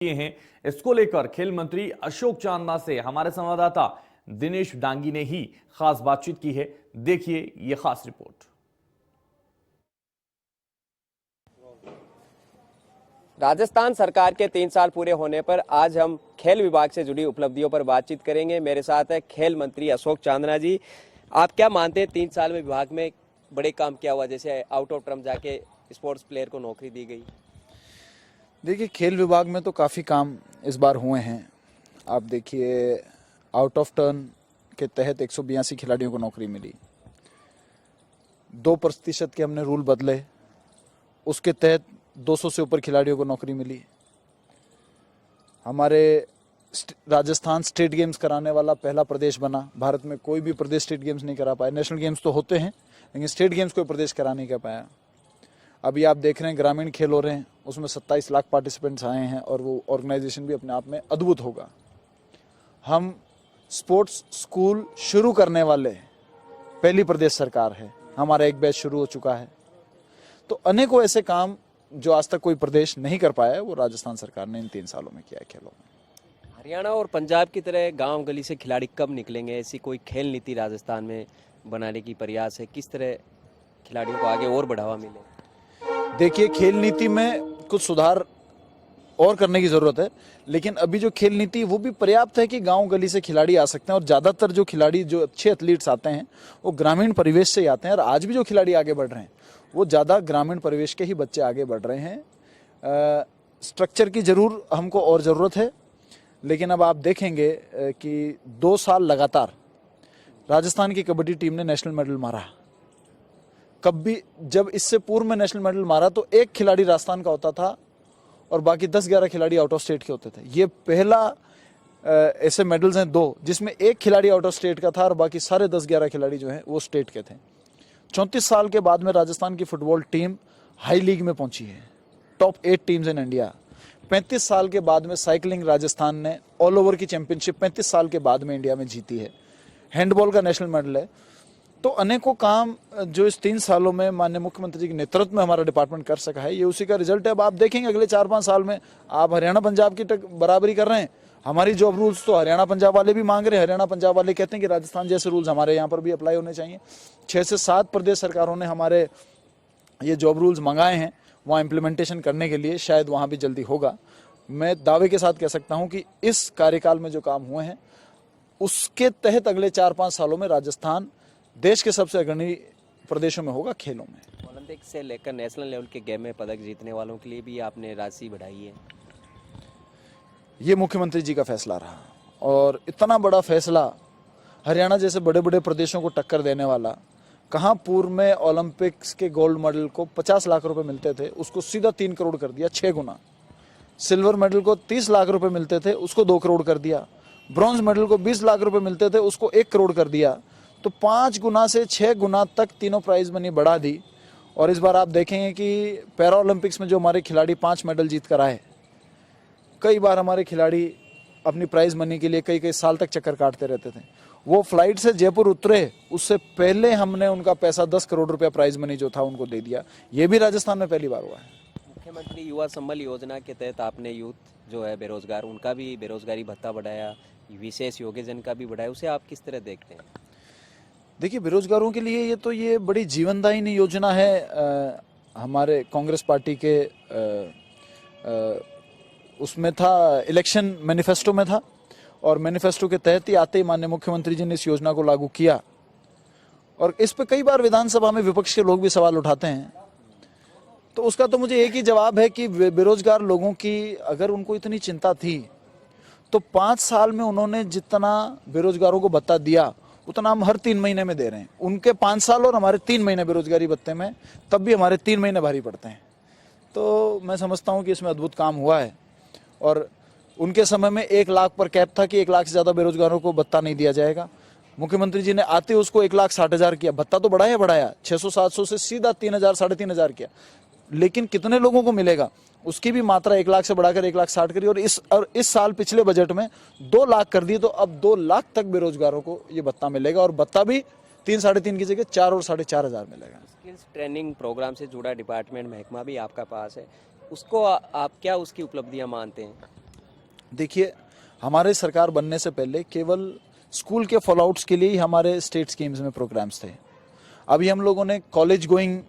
किए हैं। इसको लेकर खेल मंत्री अशोक चांदना से हमारे संवाददाता दिनेश डांगी ने ही खास बातचीत की है। देखिए ये खास रिपोर्ट। राजस्थान सरकार के 3 साल पूरे होने पर आज हम खेल विभाग से जुड़ी उपलब्धियों पर बातचीत करेंगे। मेरे साथ है खेल मंत्री अशोक चांदना जी। आप क्या मानते हैं 3 साल में विभाग में बड़े काम क्या हुआ, जैसे आउट ऑफ टर्म जाके स्पोर्ट्स प्लेयर को नौकरी दी गई? देखिए, खेल विभाग में तो काफ़ी काम इस बार हुए हैं। आप देखिए, आउट ऑफ टर्न के तहत 182 खिलाड़ियों को नौकरी मिली। 2% के हमने रूल बदले, उसके तहत 200 से ऊपर खिलाड़ियों को नौकरी मिली। हमारे राजस्थान स्टेट गेम्स कराने वाला पहला प्रदेश बना। भारत में कोई भी प्रदेश स्टेट गेम्स नहीं करा पाया। नेशनल गेम्स तो होते हैं, लेकिन स्टेट गेम्स कोई प्रदेश करा नहीं कर पाया। अभी आप देख रहे हैं ग्रामीण खेल हो रहे हैं, उसमें 27 लाख पार्टिसिपेंट्स आए हैं और वो ऑर्गेनाइजेशन भी अपने आप में अद्भुत होगा। हम स्पोर्ट्स स्कूल शुरू करने वाले पहली प्रदेश सरकार है। हमारा एक बैच शुरू हो चुका है। तो अनेकों ऐसे काम जो आज तक कोई प्रदेश नहीं कर पाया है, वो राजस्थान सरकार ने इन 3 सालों में किया है खेलों में। हरियाणा और पंजाब की तरह गांव गली से खिलाड़ी कब निकलेंगे? ऐसी कोई खेल नीति राजस्थान में बनाने की प्रयास है? किस तरह खिलाड़ियों को आगे और बढ़ावा मिले? देखिए, खेल नीति में कुछ सुधार और करने की जरूरत है, लेकिन अभी जो खेल नीति वो भी पर्याप्त है कि गांव गली से खिलाड़ी आ सकते हैं। और ज़्यादातर जो खिलाड़ी, जो अच्छे एथलीट्स आते हैं, वो ग्रामीण परिवेश से ही आते हैं। और आज भी जो खिलाड़ी आगे बढ़ रहे हैं, वो ज़्यादा ग्रामीण परिवेश के ही बच्चे आगे बढ़ रहे हैं। स्ट्रक्चर की जरूर हमको और ज़रूरत है, लेकिन अब आप देखेंगे कि 2 साल लगातार राजस्थान की कबड्डी टीम ने नेशनल मेडल मारा। कभी जब इससे पूर्व में नेशनल मेडल मारा तो एक खिलाड़ी राजस्थान का होता था और बाकी 10-11 खिलाड़ी आउट ऑफ स्टेट के होते थे। ये पहला ऐसे मेडल्स हैं 2 जिसमें एक खिलाड़ी आउट ऑफ स्टेट का था और बाकी सारे 10-11 खिलाड़ी जो हैं वो स्टेट के थे। 34 साल के बाद में राजस्थान की फुटबॉल टीम हाई लीग में पहुंची है, टॉप 8 टीम्स इन इंडिया। 35 साल के बाद में साइकिलिंग राजस्थान ने ऑल ओवर की चैंपियनशिप 35 साल के बाद में इंडिया में जीती है। हैंडबॉल का नेशनल मेडल है। तो अनेकों काम जो इस 3 सालों में माननीय मुख्यमंत्री जी के नेतृत्व में हमारा डिपार्टमेंट कर सका है, ये उसी का रिजल्ट है। अब आप देखेंगे अगले 4-5 साल में आप हरियाणा पंजाब की बराबरी कर रहे हैं। हमारी जॉब रूल्स तो हरियाणा पंजाब वाले भी मांग रहे हैं। हरियाणा पंजाब वाले कहते हैं कि राजस्थान जैसे रूल्स हमारे यहाँ पर भी अप्लाई होने चाहिए। 6 से 7 प्रदेश सरकारों ने हमारे ये जॉब रूल्स मंगाए हैं, वहाँ इम्प्लीमेंटेशन करने के लिए। शायद वहाँ भी जल्दी होगा। मैं दावे के साथ कह सकता हूँ कि इस कार्यकाल में जो काम हुए हैं, उसके तहत अगले 4-5 सालों में राजस्थान देश के सबसे अग्रणी प्रदेशों में होगा खेलों में। ओलंपिक से लेकर नेशनल लेवल के गेम में पदक जीतने वालों के लिए भी आपने राशि बढ़ाई है। ये मुख्यमंत्री जी का फैसला रहा, और इतना बड़ा फैसला हरियाणा जैसे बड़े बड़े प्रदेशों को टक्कर देने वाला। कहाँ पूर्व में ओलंपिक्स के गोल्ड मेडल को 50 लाख रुपए मिलते थे, उसको सीधा 3 करोड़ कर दिया, 6 गुना। सिल्वर मेडल को 30 लाख रुपए मिलते थे, उसको 2 करोड़ कर दिया। ब्रॉन्ज मेडल को 20 लाख रुपए मिलते थे, उसको 1 करोड़ कर दिया। तो 5 गुना से 6 गुना तक तीनों प्राइज मनी बढ़ा दी। और इस बार आप देखेंगे कि पैरा ओलंपिक्स में जो हमारे खिलाड़ी 5 मेडल जीत कर आए, कई बार हमारे खिलाड़ी अपनी प्राइज मनी के लिए कई साल तक चक्कर काटते रहते थे। वो फ्लाइट से जयपुर उतरे, उससे पहले हमने उनका पैसा 10 करोड़ रुपया प्राइज मनी जो था उनको दे दिया। ये भी राजस्थान में पहली बार हुआ है। मुख्यमंत्री युवा संबल योजना के तहत आपने यूथ जो है बेरोजगार, उनका भी बेरोजगारी भत्ता बढ़ाया, विशेष योग्यजन का भी बढ़ाया, उसे आप किस तरह देखते हैं? देखिए, बेरोजगारों के लिए ये बड़ी जीवनदायिनी योजना है। हमारे कांग्रेस पार्टी के उसमें था, इलेक्शन मैनिफेस्टो में था, और मैनिफेस्टो के तहत ही आते ही माननीय मुख्यमंत्री जी ने इस योजना को लागू किया। और इस पे कई बार विधानसभा में विपक्ष के लोग भी सवाल उठाते हैं, तो उसका तो मुझे एक ही जवाब है कि बेरोजगार लोगों की अगर उनको इतनी चिंता थी तो 5 साल में उन्होंने जितना बेरोजगारों को भत्ता दिया उतना हम हर 3 महीने में दे रहे हैं। उनके 5 साल और हमारे 3 महीने बेरोजगारी भत्ते में, तब भी हमारे 3 महीने भारी पड़ते हैं। तो मैं समझता हूँ कि इसमें अद्भुत काम हुआ है। और उनके समय में 1 लाख पर कैप था कि 1 लाख से ज़्यादा बेरोजगारों को भत्ता नहीं दिया जाएगा। मुख्यमंत्री जी ने आते उसको 1,60,000 किया। भत्ता तो बढ़ाया 600-700 से सीधा 3,000 3,500 किया। लेकिन कितने लोगों को मिलेगा, उसकी भी मात्रा 1 लाख से बढ़ाकर 1,60,000 करी। और इस साल पिछले बजट में 2 लाख कर दिए। तो अब 2 लाख तक बेरोजगारों को ये भत्ता मिलेगा, और भत्ता भी 3-3.5 की जगह 4 और 4,500 मिलेगा। स्किल्स ट्रेनिंग प्रोग्राम से जुड़ा डिपार्टमेंट महकमा भी आपका पास है, उसको आप क्या उसकी उपलब्धियां मानते हैं? देखिए, हमारे सरकार बनने से पहले केवल स्कूल के फॉलोआउट्स के लिए ही हमारे स्टेट स्कीम्स में प्रोग्राम्स थे। अभी हम लोगों ने कॉलेज गोइंग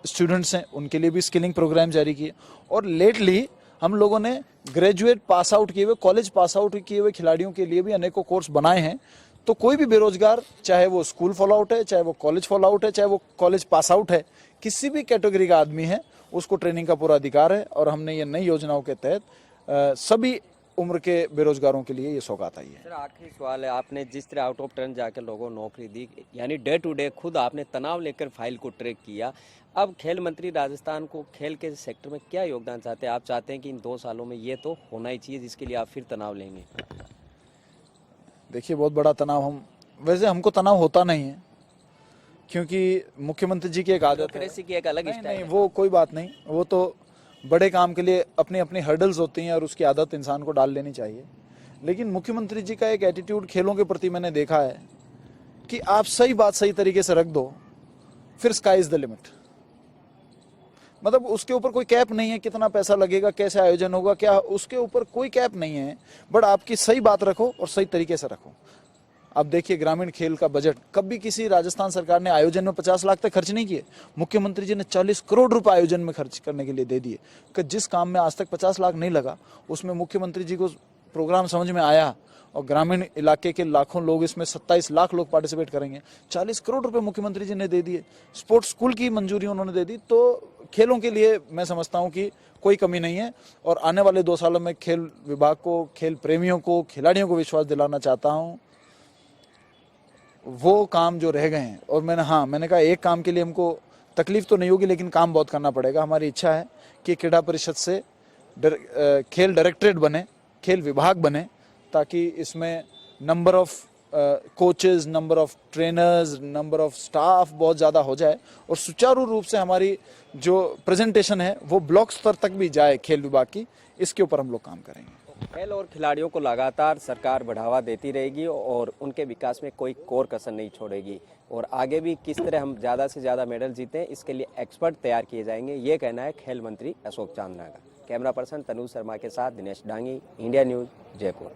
स्टूडेंट्स हैं उनके लिए भी स्किलिंग प्रोग्राम जारी किए, और लेटली हम लोगों ने ग्रेजुएट पास आउट किए हुए, कॉलेज पास आउट किए हुए खिलाड़ियों के लिए भी अनेकों कोर्स बनाए हैं। तो कोई भी बेरोजगार, चाहे वो स्कूल फॉलो आउट है, चाहे वो कॉलेज फॉलो आउट है, चाहे वो कॉलेज पास आउट है, किसी भी कैटेगरी का आदमी है, उसको ट्रेनिंग का पूरा अधिकार है। और हमने ये नई योजनाओं के तहत सभी उम्र के बेरोजगारों के लिए ये सौगात आई है। सर, आखिरी सवाल है, आपने जिस तरह आउट ऑफ टर्न जाकर लोगों को नौकरी दी, यानी डे टू डे खुद आपने तनाव लेकर फाइल को ट्रैक किया, अब खेल मंत्री राजस्थान को खेल के सेक्टर में क्या योगदान चाहते हैं? आप चाहते हैं कि इन 2 सालों में ये तो होना ही चाहिए जिसके लिए आप फिर तनाव लेंगे? देखिए, बहुत बड़ा तनाव वैसे हमको तनाव होता नहीं है, क्योंकि मुख्यमंत्री जी की एक आदत है। डेमोक्रेसी की एक अलग नहीं, स्टाइल नहीं, है। वो कोई बात नहीं, वो तो बड़े काम के लिए अपनी अपनी हर्डल्स होती हैं और उसकी आदत इंसान को डाल लेनी चाहिए। लेकिन मुख्यमंत्री जी का एक एटीट्यूड खेलों के प्रति मैंने देखा है कि आप सही बात सही तरीके से रख दो, फिर स्काई इज द लिमिट। मतलब उसके ऊपर कोई कैप नहीं है, कितना पैसा लगेगा, कैसे आयोजन होगा, क्या, उसके ऊपर कोई कैप नहीं है। बट आपकी सही बात रखो और सही तरीके से रखो। अब देखिए, ग्रामीण खेल का बजट कभी किसी राजस्थान सरकार ने आयोजन में 50 लाख तक खर्च नहीं किए। मुख्यमंत्री जी ने 40 करोड़ रुपए आयोजन में खर्च करने के लिए दे दिए। कि जिस काम में आज तक 50 लाख नहीं लगा, उसमें मुख्यमंत्री जी को प्रोग्राम समझ में आया, और ग्रामीण इलाके के लाखों लोग, इसमें 27 लाख लोग पार्टिसिपेट करेंगे। 40 करोड़ रुपए मुख्यमंत्री जी ने दे दिए। स्पोर्ट्स स्कूल की मंजूरी उन्होंने दे दी। तो खेलों के लिए मैं समझता हूं कि कोई कमी नहीं है। और आने वाले 2 सालों में खेल विभाग को, खेल प्रेमियों को, खिलाड़ियों को विश्वास दिलाना चाहता हूं, वो काम जो रह गए हैं। और मैंने कहा, एक काम के लिए हमको तकलीफ तो नहीं होगी, लेकिन काम बहुत करना पड़ेगा। हमारी इच्छा है कि क्रीड़ा परिषद से खेल डायरेक्टरेट बने, खेल विभाग बने, ताकि इसमें number of coaches, number of trainers, number of staff बहुत ज़्यादा हो जाए, और सुचारू रूप से हमारी जो प्रेजेंटेशन है वो ब्लॉक स्तर तक भी जाए खेल विभाग की। इसके ऊपर हम लोग काम करेंगे। खेल और खिलाड़ियों को लगातार सरकार बढ़ावा देती रहेगी और उनके विकास में कोई कोर कसर नहीं छोड़ेगी, और आगे भी किस तरह हम ज़्यादा से ज़्यादा मेडल जीतें, इसके लिए एक्सपर्ट तैयार किए जाएंगे, ये कहना है खेल मंत्री अशोक चांदना का। कैमरा पर्सन तनु शर्मा के साथ दिनेश डांगी, इंडिया न्यूज़, जयपुर।